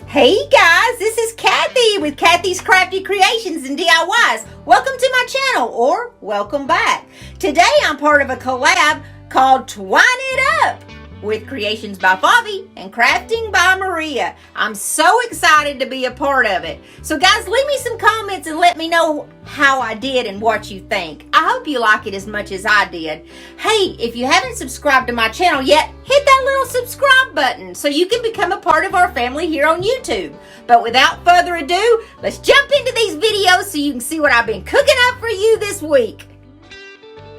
Hey guys, this is Kathy with Kathy's Crafty Creations and DIYs. Welcome to my channel, or welcome back. Today I'm part of a collab called Twine It Up with Creations by Favi and Crafting by Maria. I'm so excited to be a part of it. So guys, leave me some comments and let me know how I did and what you think. I hope you like it as much as I did. Hey, if you haven't subscribed to my channel yet, hit that little subscribe button so you can become a part of our family here on YouTube. But without further ado, let's jump into these videos so you can see what I've been cooking up for you this week.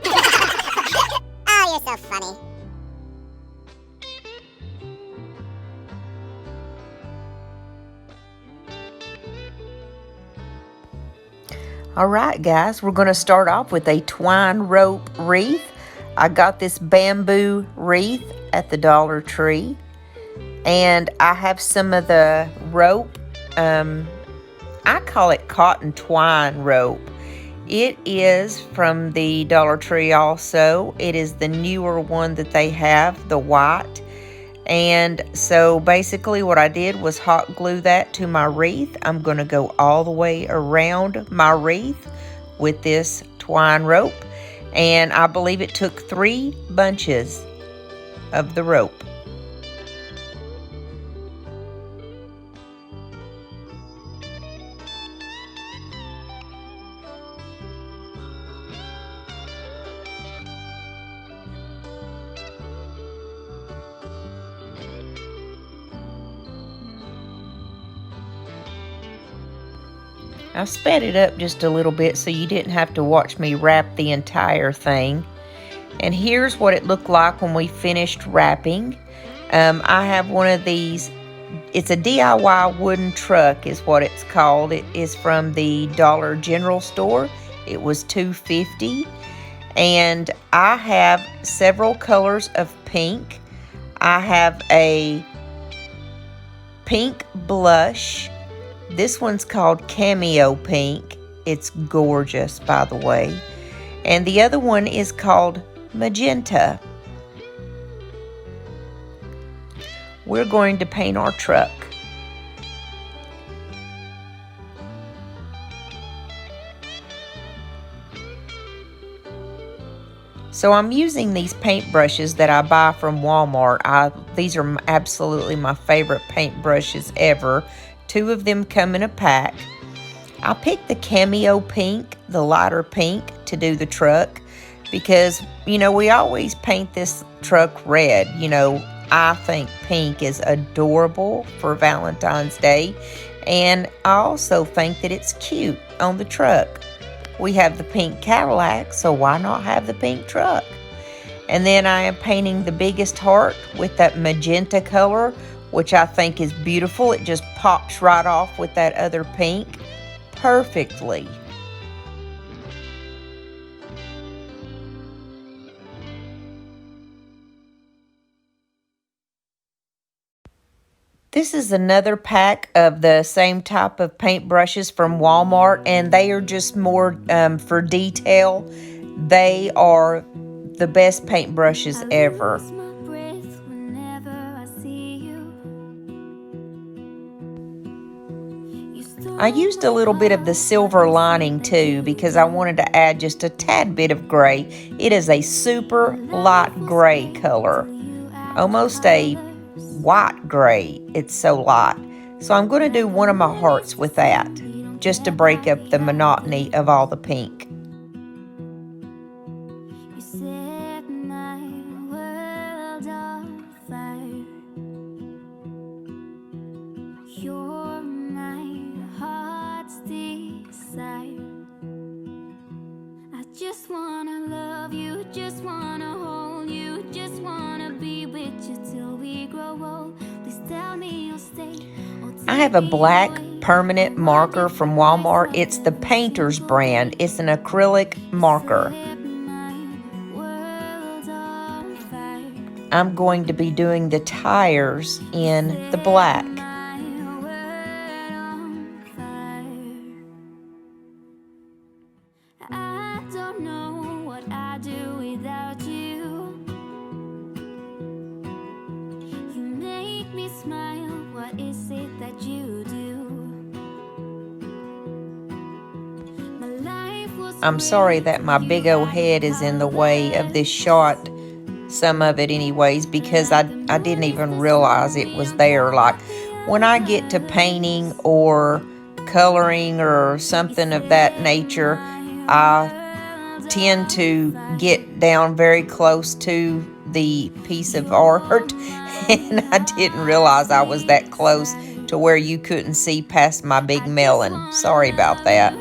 Oh, you're so funny. Alright guys, we're going to start off with a twine rope wreath. I got this bamboo wreath at the Dollar Tree. And I have some of the rope, I call it cotton twine rope. It is from the Dollar Tree also. It is the newer one that they have, the white. And so basically what I did was hot glue that to my wreath. I'm going to go all the way around my wreath with this twine rope. And I believe it took 3 bunches of the rope. I sped it up just a little bit so you didn't have to watch me wrap the entire thing. And here's what it looked like when we finished wrapping. I have one of these. It's a DIY wooden truck is what it's called. It is from the Dollar General store. It was $2.50. And I have several colors of pink. I have a pink blush. This one's called Cameo Pink. It's gorgeous, by the way. And the other one is called Magenta. We're going to paint our truck. So I'm using these paint brushes that I buy from Walmart. These are absolutely my favorite paint brushes ever. 2 of them come in a pack. I picked the Cameo Pink, the lighter pink, to do the truck because, you know, we always paint this truck red. You know, I think pink is adorable for Valentine's Day, and I also think that it's cute on the truck. We have the pink Cadillac, so why not have the pink truck? And then I am painting the biggest heart with that magenta color, which I think is beautiful. It just pops right off with that other pink perfectly. This is another pack of the same type of paint brushes from Walmart, and they are just more for detail. They are the best paint brushes ever. I used a little bit of the silver lining too because I wanted to add just a tad bit of gray. It is a super light gray color, almost a white gray. It's so light. So I'm going to do one of my hearts with that just to break up the monotony of all the pink. Just wanna love you, just wanna hold you, just wanna be with you till we grow old. Please tell me you'll stay. I have a black permanent marker from Walmart. It's the Painter's brand. It's an acrylic marker. I'm going to be doing the tires in the black. Smile, what is it that you I'm sorry that my big old head is in the way of this shot, some of it anyways, because I didn't even realize it was there. Like when I get to painting or coloring or something of that nature, I tend to get down very close to the piece of art and I didn't realize I was that close to where you couldn't see past my big melon. Sorry about that.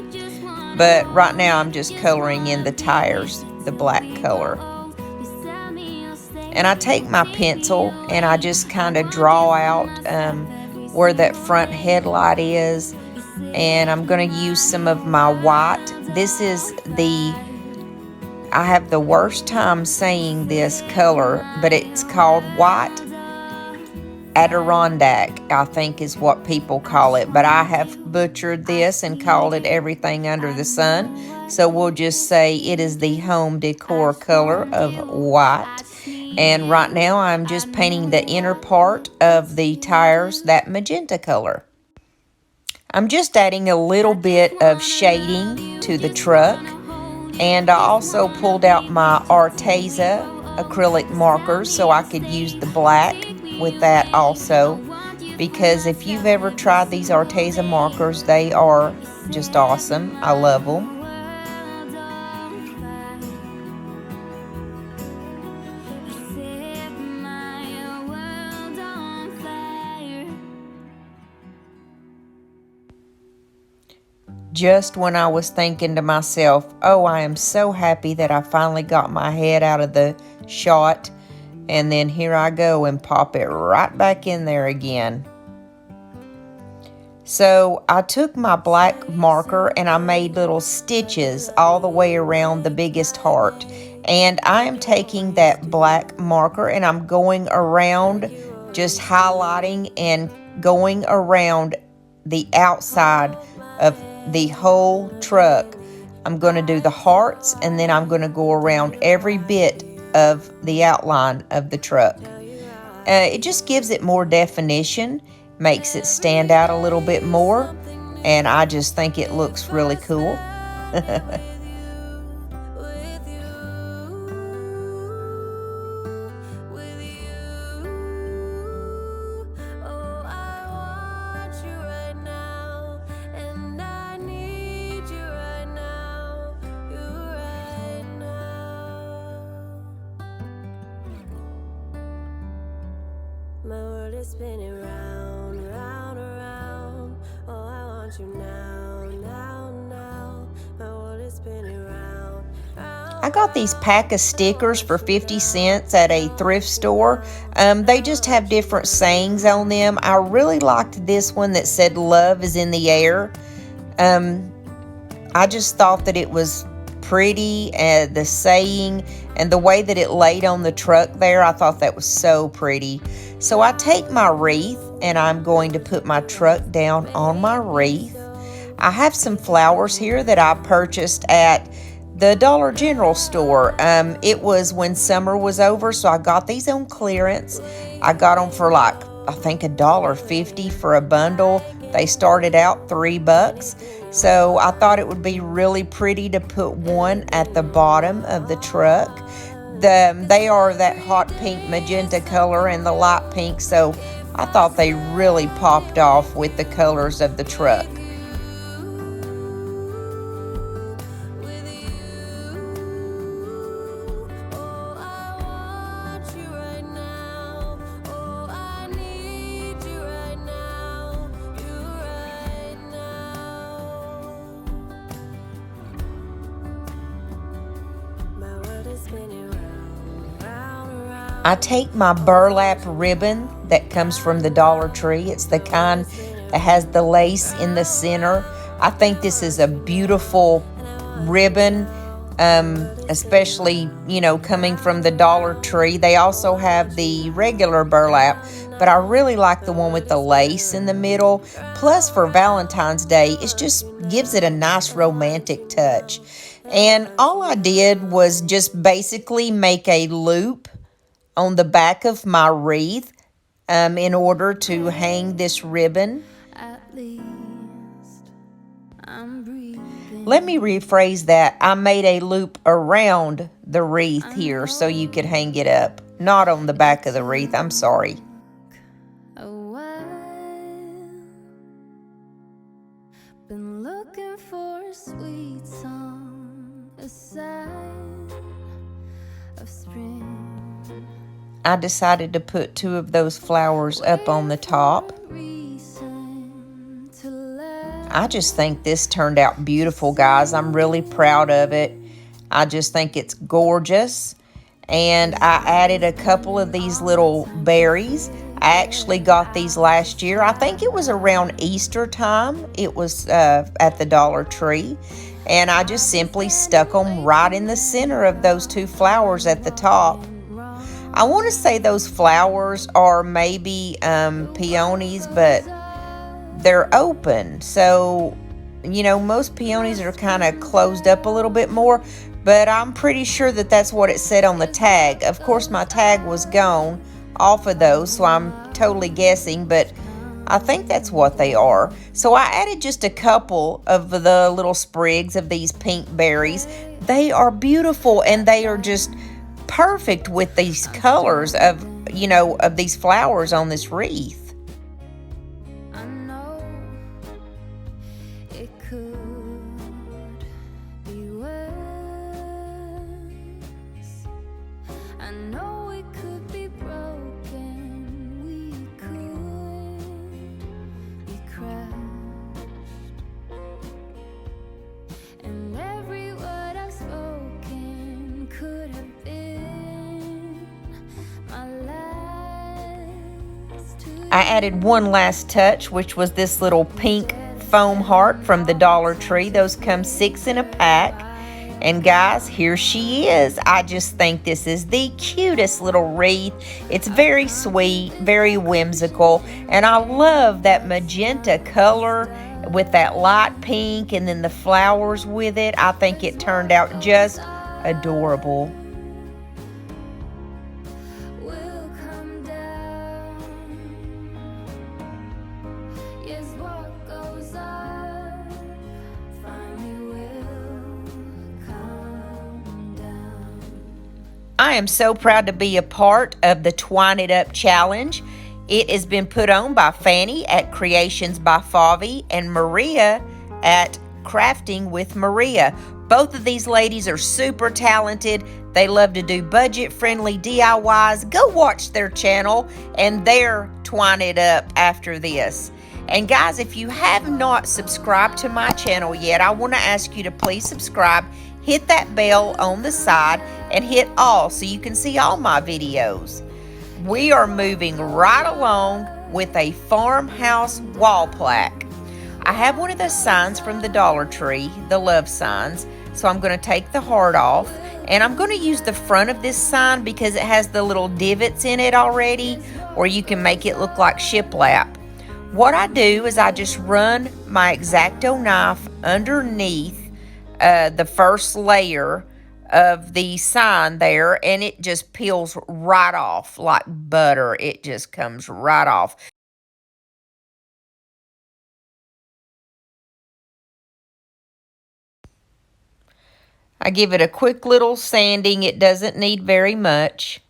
But right now I'm just coloring in the tires, the black color. And I take my pencil and I just kind of draw out where that front headlight is. And I'm going to use some of my white. This is I have the worst time saying this color, but it's called white Adirondack, I think is what people call it. But I have butchered this and called it everything under the sun. So we'll just say it is the home decor color of white. And right now I'm just painting the inner part of the tires that magenta color. I'm just adding a little bit of shading to the truck. And I also pulled out my Arteza acrylic markers so I could use the black with that also. Because if you've ever tried these Arteza markers, they are just awesome. I love them. Just when I was thinking to myself, oh, I am so happy that I finally got my head out of the shot. And then here I go and pop it right back in there again. So I took my black marker and I made little stitches all the way around the biggest heart. And I am taking that black marker and I'm going around, just highlighting and going around the outside of the whole truck. I'm going to do the hearts and then I'm going to go around every bit of the outline of the truck. It just gives it more definition, makes it stand out a little bit more, and I just think it looks really cool. My world is spinning round, round, around. Oh, I want you now, now, now. My world is spinning round, round. I got these pack of stickers for 50 cents at a thrift store. They just have different sayings on them. I really liked this one that said love is in the air. I just thought that it was pretty, the saying and the way that it laid on the truck there, I thought that was so pretty. So I take my wreath and I'm going to put my truck down on my wreath. I have some flowers here that I purchased at the Dollar General store. It was when summer was over, so I got these on clearance. I got them for like, I think $1.50 for a bundle. They started out $3. So I thought it would be really pretty to put one at the bottom of the truck. They are that hot pink magenta color and the light pink, so I thought they really popped off with the colors of the truck. I take my burlap ribbon that comes from the Dollar Tree. It's the kind that has the lace in the center. I think this is a beautiful ribbon, especially, coming from the Dollar Tree. They also have the regular burlap, but I really like the one with the lace in the middle. Plus, for Valentine's Day, it just gives it a nice romantic touch. And all I did was just basically make a loop on the back of my wreath in order to hang this ribbon. At least I'm breathing. Let me rephrase that. I made a loop around the wreath here so you could hang it up. Not on the back of the wreath. I'm sorry. A while, been looking for a sweet song, a sign of spring. I decided to put 2 of those flowers up on the top. I just think this turned out beautiful, guys. I'm really proud of it. I just think it's gorgeous. And I added a couple of these little berries. I actually got these last year. I think it was around Easter time. It was at the Dollar Tree. And I just simply stuck them right in the center of those 2 flowers at the top. I want to say those flowers are maybe peonies, but they're open. So, you know, most peonies are kind of closed up a little bit more, but I'm pretty sure that that's what it said on the tag. Of course, my tag was gone off of those, so I'm totally guessing, but I think that's what they are. So I added just a couple of the little sprigs of these pink berries. They are beautiful, and they are just perfect with these colors of, you know, of these flowers on this wreath. I know it could be worse. I know it could be broken. We could be crushed. And every word I've spoken could have been my last. I added one last touch, which was this little pink foam heart from the Dollar Tree. Those come 6 in a pack. And guys, here she is. I just think this is the cutest little wreath. It's very sweet, very whimsical, and I love that magenta color with that light pink and then the flowers with it. I think it turned out just adorable. Will come down. Yes, what goes up finally will come down. I am so proud to be a part of the Twine It Up Challenge. It has been put on by Fanny at Kreations by Favi and Maria at Crafting with Maria. Both of these ladies are super talented. They love to do budget-friendly DIYs. Go watch their channel and their Twine It Up after this. And guys, if you have not subscribed to my channel yet, I want to ask you to please subscribe. Hit that bell on the side and hit all so you can see all my videos. We are moving right along with a farmhouse wall plaque. I have one of those signs from the Dollar Tree, the love signs, so I'm going to take the heart off, and I'm going to use the front of this sign because it has the little divots in it already, or you can make it look like shiplap. What I do is I just run my X-Acto knife underneath the first layer of the sign there, and it just peels right off like butter. It just comes right off. I give it a quick little sanding. It doesn't need very much.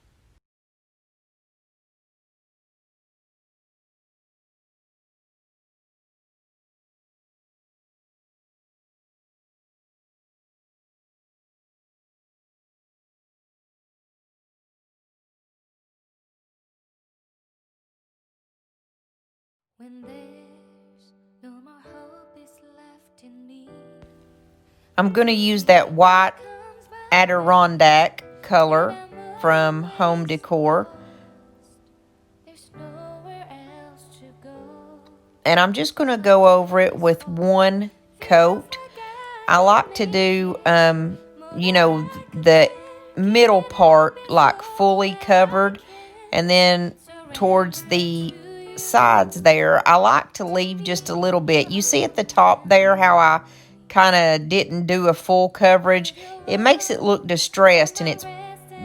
When there's no more hope is left in me. I'm going to use that white Adirondack color from Home Decor. There's nowhere else to go. And I'm just going to go over it with one coat. I like to do, you know, the middle part like fully covered. And then towards the sides there, I like to leave just a little bit. You see at the top there how I kind of didn't do a full coverage? It makes it look distressed, and it's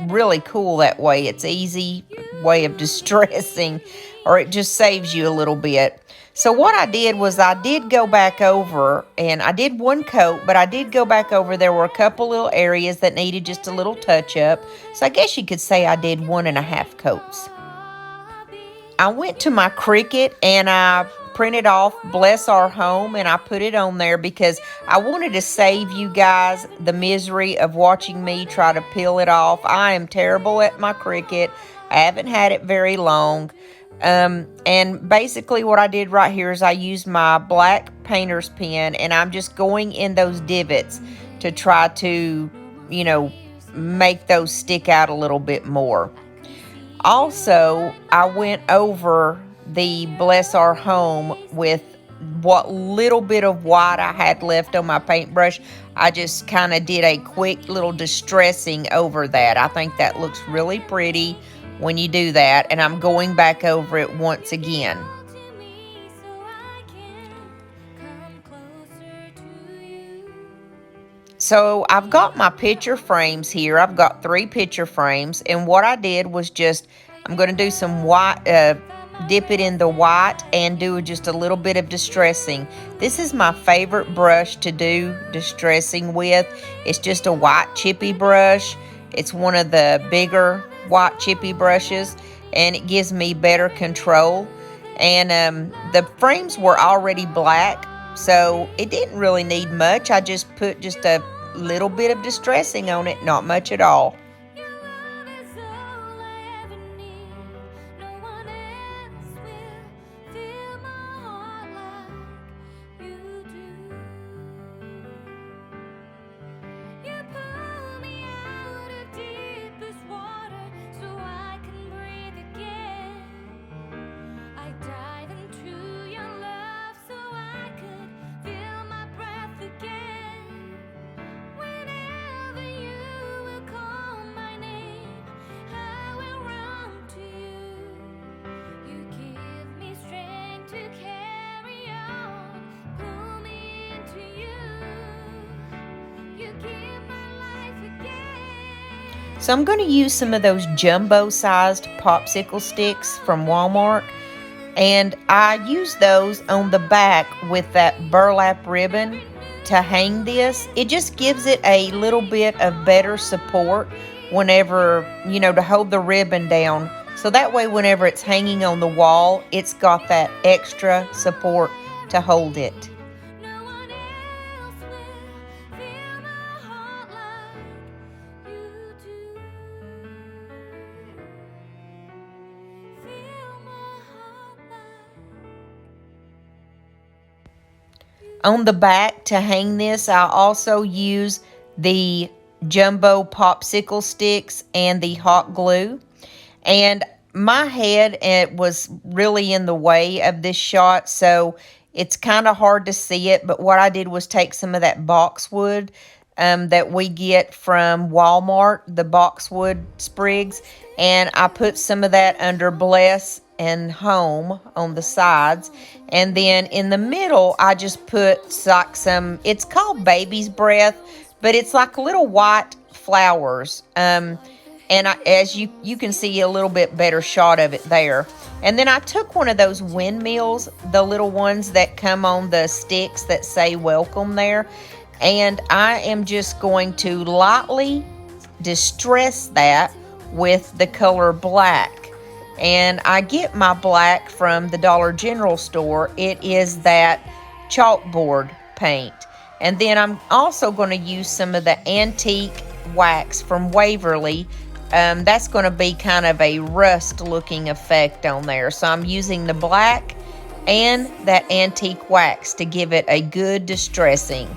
really cool that way. It's easy way of distressing, or it just saves you a little bit. So what I did was I did go back over, and I did one coat, but I did go back over. There were a couple little areas that needed just a little touch up. So I guess you could say I did 1.5 coats. I went to my Cricut and I printed off Bless Our Home, and I put it on there because I wanted to save you guys the misery of watching me try to peel it off. I am terrible at my Cricut. I haven't had it very long. And basically what I did right here is I used my black painter's pen, and I'm just going in those divots to try to, you know, make those stick out a little bit more. Also, I went over the Bless Our Home with what little bit of white I had left on my paintbrush. I just kind of did a quick little distressing over that. I think that looks really pretty when you do that, and I'm going back over it once again. So I've got my picture frames here. I've got 3 picture frames, and what I did was just, I'm going to do some white, dip it in the white and do just a little bit of distressing. This is my favorite brush to do distressing with. It's just a white chippy brush. It's one of the bigger white chippy brushes, and it gives me better control. And the frames were already black, so it didn't really need much. I just put just a little bit of distressing on it, not much at all. So I'm going to use some of those jumbo-sized popsicle sticks from Walmart, and I use those on the back with that burlap ribbon to hang this. It just gives it a little bit of better support whenever, you know, to hold the ribbon down. So that way whenever it's hanging on the wall, it's got that extra support to hold it. On the back to hang this, I also use the jumbo popsicle sticks and the hot glue. And my head, it was really in the way of this shot, so it's kind of hard to see it. But what I did was take some of that boxwood that we get from Walmart, the boxwood sprigs, and I put some of that under Bless and Home on the sides, and then in the middle I just put like some, it's called baby's breath, but it's like little white flowers, and as you can see a little bit better shot of it there. And then I took one of those windmills, the little ones that come on the sticks that say welcome there, and I am just going to lightly distress that with the color black. And I get my black from the Dollar General store. It is that chalkboard paint. And then I'm also going to use some of the antique wax from Waverly. That's going to be kind of a rust looking effect on there. So I'm using the black and that antique wax to give it a good distressing.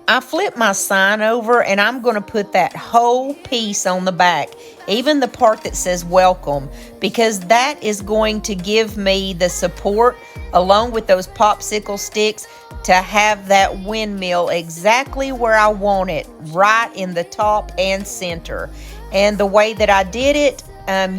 I flip my sign over and I'm going to put that whole piece on the back, even the part that says welcome, because that is going to give me the support along with those popsicle sticks to have that windmill exactly where I want it, right in the top and center. And the way that I did it,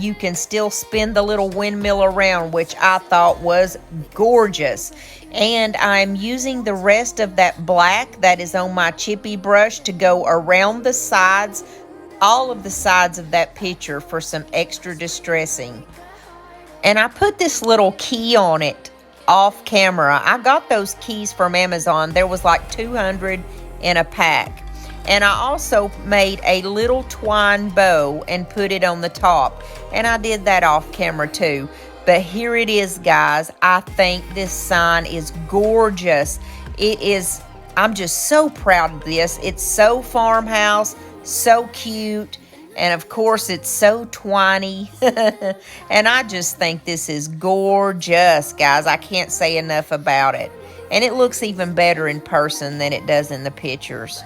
you can still spin the little windmill around, which I thought was gorgeous. And I'm using the rest of that black that is on my chippy brush to go around the sides, all of the sides of that picture for some extra distressing. And I put this little key on it off camera. I got those keys from Amazon. There was like 200 in a pack. And I also made a little twine bow and put it on the top. And I did that off camera too. But here it is, guys. I think this sign is gorgeous. It is, I'm just so proud of this. It's so farmhouse, so cute. And of course, it's so twiny. And I just think this is gorgeous, guys. I can't say enough about it. And it looks even better in person than it does in the pictures.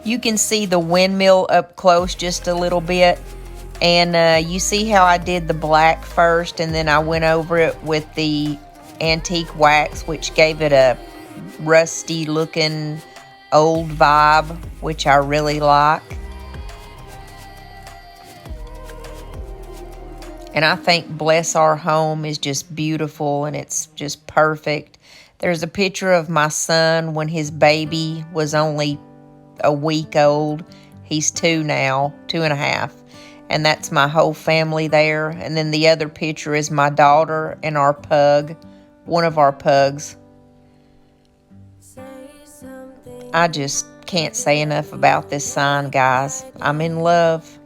You can see the windmill up close just a little bit. And you see how I did the black first, and then I went over it with the antique wax, which gave it a rusty looking old vibe, which I really like. And I think Bless Our Home is just beautiful, and it's just perfect. There's a picture of my son when his baby was only a week old. He's 2 now, 2.5. And that's my whole family there. And then the other picture is my daughter and our pug, one of our pugs. I just can't say enough about this sign, guys. I'm in love.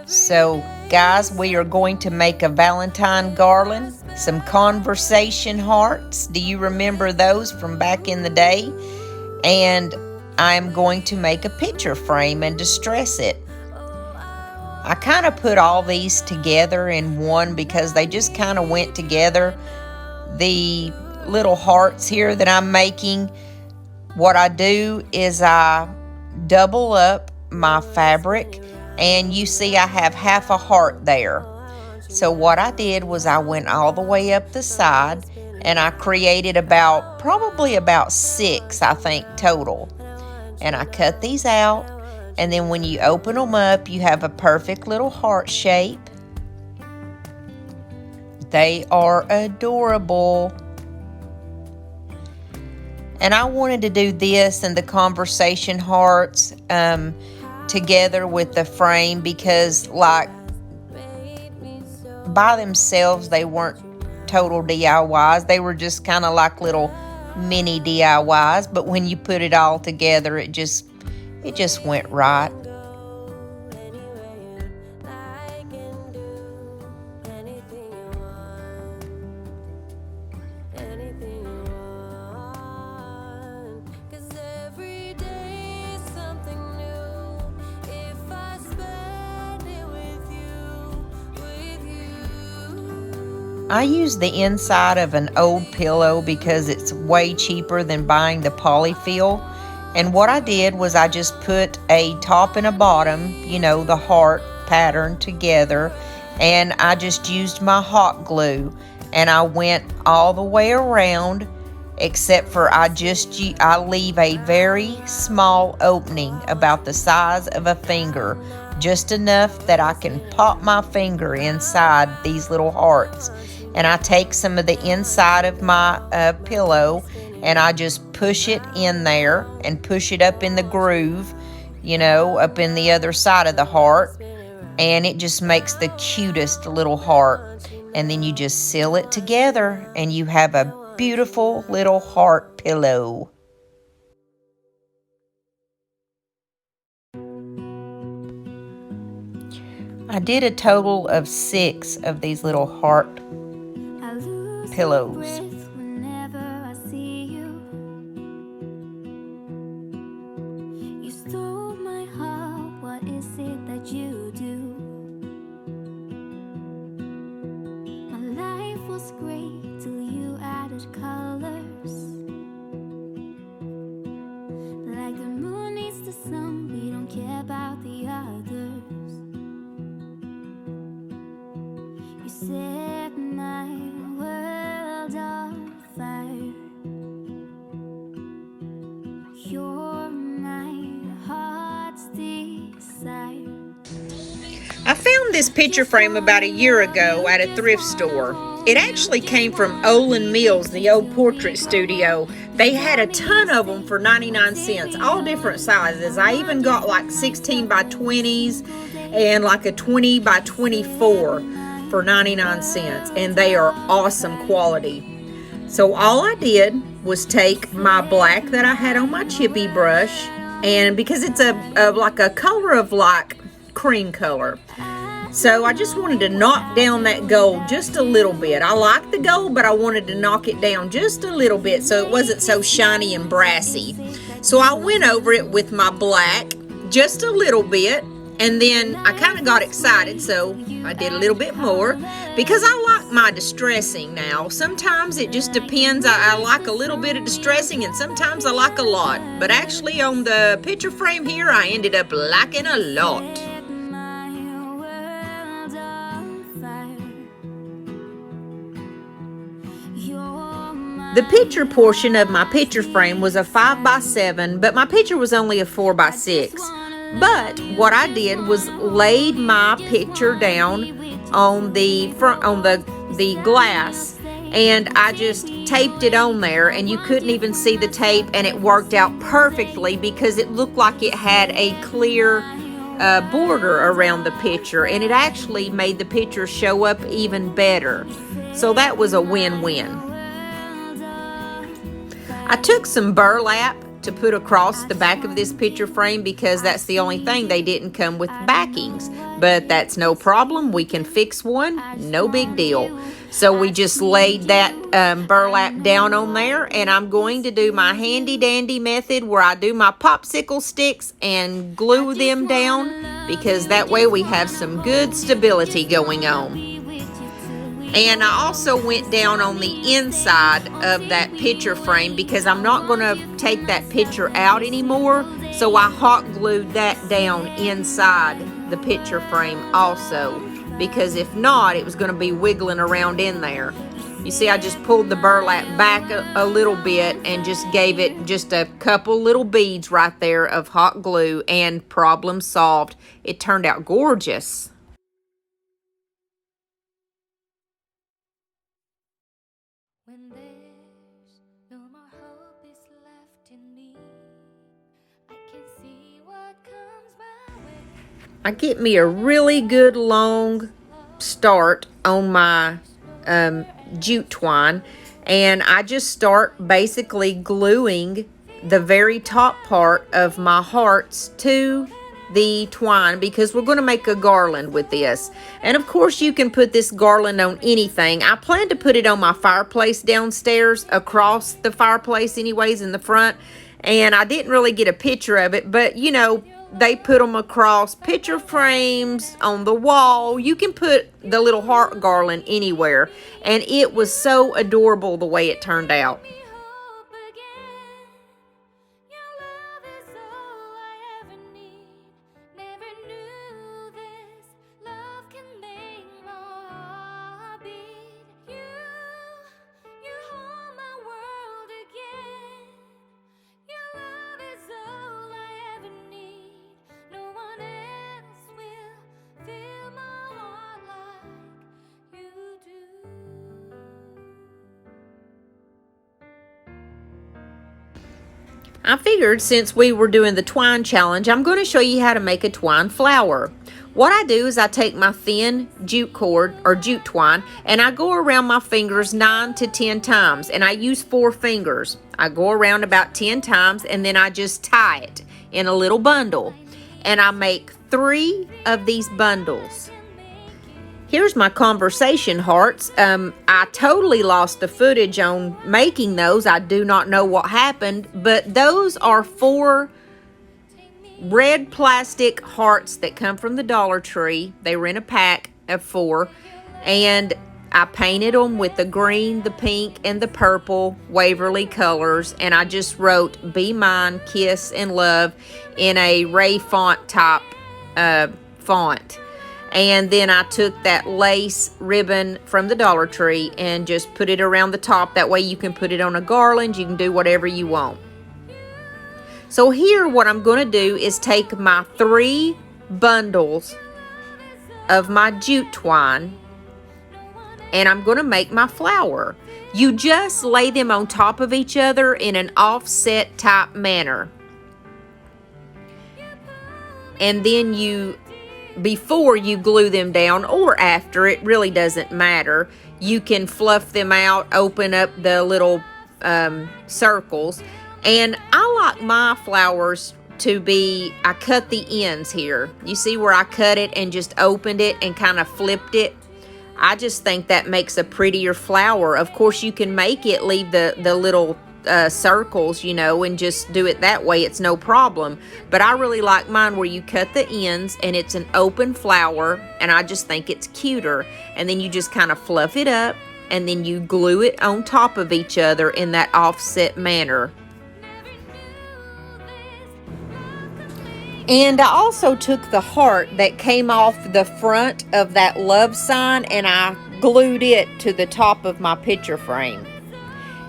So, guys, we are going to make a Valentine garland, some conversation hearts. Do you remember those from back in the day? And I'm going to make a picture frame and distress it. I kind of put all these together in one because they just kind of went together. The little hearts here that I'm making, what I do is I double up my fabric. And you see I have half a heart there. So what I did was I went all the way up the side and I created probably about 6, I think, total. And I cut these out. And then when you open them up, you have a perfect little heart shape. They are adorable. And I wanted to do this and the conversation hearts together with the frame because, like, by themselves they weren't total DIYs. They were just kind of like little mini DIYs, but when you put it all together, it just went right. I use the inside of an old pillow because it's way cheaper than buying the polyfill. And what I did was I just put a top and a bottom, you know, the heart pattern together. And I just used my hot glue. And I went all the way around, except for I leave a very small opening about the size of a finger. Just enough that I can pop my finger inside these little hearts. And I take some of the inside of my pillow and I just push it in there and push it up in the groove, you know, up in the other side of the heart. And it just makes the cutest little heart. And then you just seal it together and you have a beautiful little heart pillow. I did a total of 6 of these little heart pillows. set my world on fire. You're my heart's desire. I found this picture frame about a year ago at a thrift store. It actually came from Olin Mills, the old portrait studio. They had a ton of them for 99 cents, all different sizes. I even got like 16 by 20s and like a 20 by 24 for 99 cents. And they are awesome quality. So all I did was take my black that I had on my chippy brush, and because it's like a color of like cream color. So I just wanted to knock down that gold just a little bit. I like the gold, but I wanted to knock it down just a little bit so it wasn't so shiny and brassy. So I went over it with my black just a little bit, and then I kind of got excited, so I did a little bit more because I like my distressing now. Sometimes it just depends. I like a little bit of distressing, and sometimes I like a lot. But actually on the picture frame here, I ended up liking a lot. The picture portion of my picture frame was a 5 by 7, but my picture was only a 4 by 6. But what I did was laid my picture down on the front, on the glass, and I just taped it on there, and you couldn't even see the tape, and it worked out perfectly because it looked like it had a clear border around the picture, and it actually made the picture show up even better. So that was a win-win. I took some burlap to put across the back of this picture frame because that's the only thing they didn't come with backings. But that's no problem. We can fix one. No big deal. So we just laid that burlap down on there, and I'm going to do my handy dandy method where I do my popsicle sticks and glue them down, because that way we have some good stability going on. And I also went down on the inside of that picture frame because I'm not going to take that picture out anymore. So I hot glued that down inside the picture frame also, because if not, it was going to be wiggling around in there. You see, I just pulled the burlap back a little bit and just gave it just a couple little beads right there of hot glue, and problem solved. It turned out gorgeous. When there's no more hope is left in me, I can see what comes my way. I get me a really good long start on my jute twine, and I just start basically gluing the very top part of my hearts to the twine, because we're going to make a garland with this. And of course you can put this garland on anything. I plan to put it on my fireplace downstairs, across the fireplace anyways, in the front, and I didn't really get a picture of it, but you know, they put them across picture frames, on the wall. You can put the little heart garland anywhere, and it was so adorable the way it turned out. I figured since we were doing the twine challenge, I'm going to show you how to make a twine flower. What I do is I take my thin jute cord or jute twine, and I go around my fingers 9 to 10 times, and I use 4 fingers. I go around about 10 times, and then I just tie it in a little bundle, and I make 3 of these bundles. Here's my conversation hearts. I totally lost the footage on making those. I do not know what happened, but those are 4 red plastic hearts that come from the Dollar Tree. They were in a pack of 4, and I painted them with the green, the pink, and the purple Waverly colors, and I just wrote "Be Mine, Kiss, and Love" in a Ray font type font. And then I took that lace ribbon from the Dollar Tree and just put it around the top. That way you can put it on a garland. You can do whatever you want. So here what I'm going to do is take my 3 bundles of my jute twine and I'm going to make my flower. You just lay them on top of each other in an offset type manner. And then before you glue them down or after, it really doesn't matter. You can fluff them out, open up the little circles. And I like my flowers to be, I cut the ends here. You see where I cut it and just opened it and kind of flipped it? I just think that makes a prettier flower. Of course, you can make it, leave the little circles, you know, and just do it that way. It's no problem. But I really like mine where you cut the ends and it's an open flower, and I just think it's cuter. And then you just kind of fluff it up and then you glue it on top of each other in that offset manner. And I also took the heart that came off the front of that love sign and I glued it to the top of my picture frame.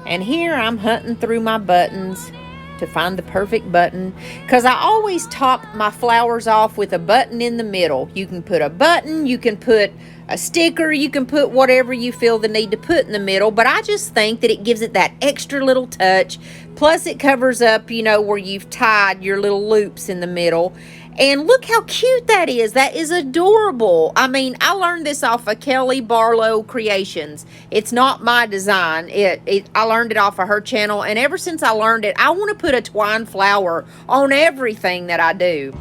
And here I'm hunting through my buttons to find the perfect button, because I always top my flowers off with a button in the middle. You can put a button, you can put a sticker, you can put whatever you feel the need to put in the middle, but I just think that it gives it that extra little touch. Plus it covers up, you know, where you've tied your little loops in the middle. And look how cute that is. That is adorable. I mean, I learned this off of Kelly Barlow Kreations. It's not my design. I learned it off of her channel. And ever since I learned it, I want to put a twine flower on everything that I do.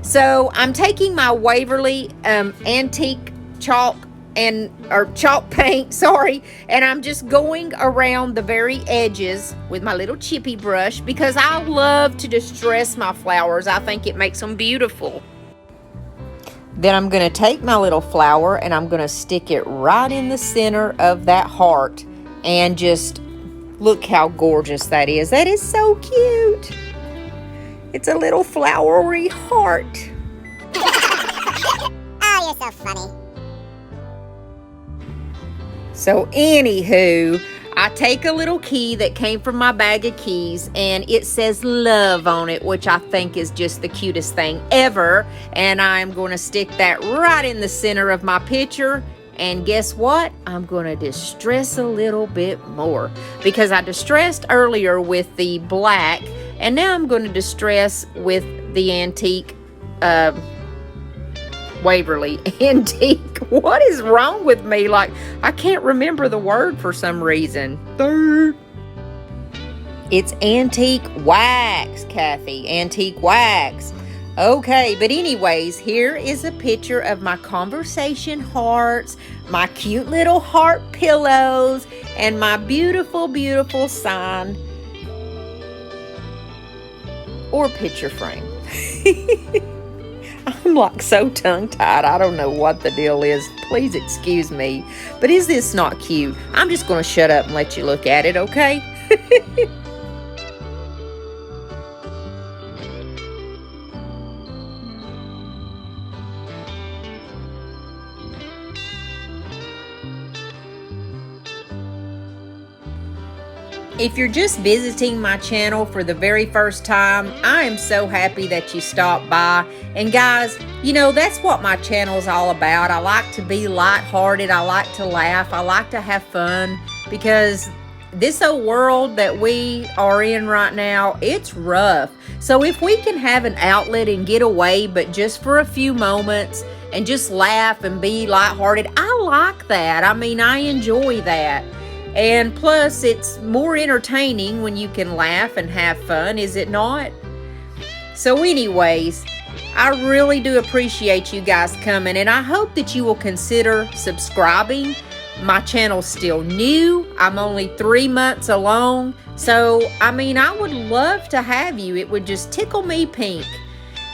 So I'm taking my Waverly antique chalk paint, sorry, and I'm just going around the very edges with my little chippy brush because I love to distress my flowers. I think it makes them beautiful. Then I'm going to take my little flower and I'm going to stick it right in the center of that heart, and just look how gorgeous that is. That is so cute. It's a little flowery heart. Oh, you're so funny. So anywho, I take a little key that came from my bag of keys and it says love on it, which I think is just the cutest thing ever. And I'm going to stick that right in the center of my picture. And guess what? I'm going to distress a little bit more because I distressed earlier with the black, and now I'm going to distress with the antique Waverly antique. What is wrong with me? Like, I can't remember the word for some reason. It's antique wax, Kathy. Antique wax. Okay, but anyways, here is a picture of my conversation hearts, my cute little heart pillows, and my beautiful, beautiful sign or picture frame. I'm like so tongue-tied. I don't know what the deal is. Please excuse me. But is this not cute? I'm just going to shut up and let you look at it, okay? If you're just visiting my channel for the very first time, I am so happy that you stopped by. And guys, you know, that's what my channel is all about. I like to be lighthearted. I like to laugh. I like to have fun, because this old world that we are in right now, it's rough. So if we can have an outlet and get away, but just for a few moments, and just laugh and be lighthearted, I like that. I mean, I enjoy that. And plus, it's more entertaining when you can laugh and have fun, is it not? So anyways, I really do appreciate you guys coming, and I hope that you will consider subscribing. My channel's still new. I'm only 3 months along. So, I mean, I would love to have you. It would just tickle me pink.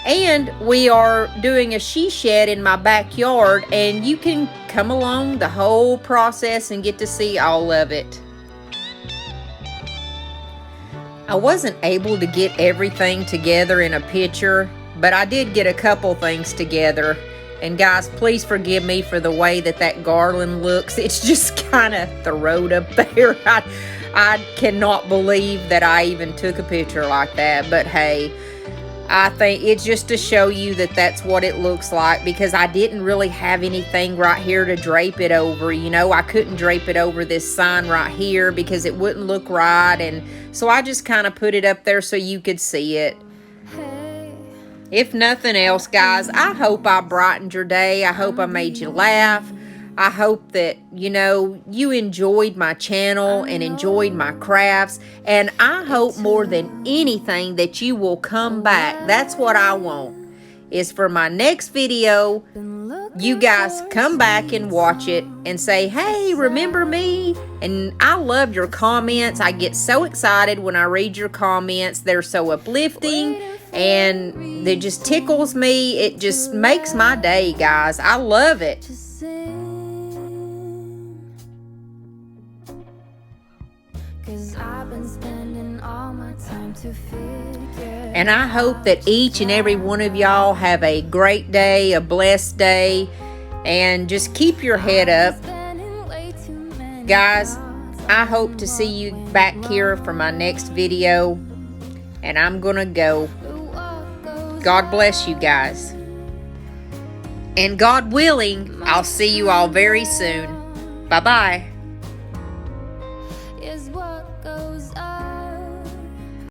And we are doing a she shed in my backyard, and you can come along the whole process and get to see all of it. I wasn't able to get everything together in a picture, but I did get a couple things together. And guys, please forgive me for the way that garland looks. It's just kind of throwed up there. I cannot believe that I even took a picture like that. But hey, I think it's just to show you that that's what it looks like, because I didn't really have anything right here to drape it over. You know, I couldn't drape it over this sign right here because it wouldn't look right. And so I just kind of put it up there so you could see it. If nothing else, guys, I hope I brightened your day. I hope I made you laugh. I hope that, you know, you enjoyed my channel and enjoyed my crafts. And I hope more than anything that you will come back. That's what I want, is for my next video, you guys come back and watch it and say, hey, remember me? And I love your comments. I get so excited when I read your comments. They're so uplifting and it just tickles me. It just makes my day, guys. I love it. And I hope that each and every one of y'all have a great day, a blessed day, and just keep your head up. Guys, I hope to see you back here for my next video, and I'm gonna go. God bless you guys. And God willing, I'll see you all very soon. Bye-bye.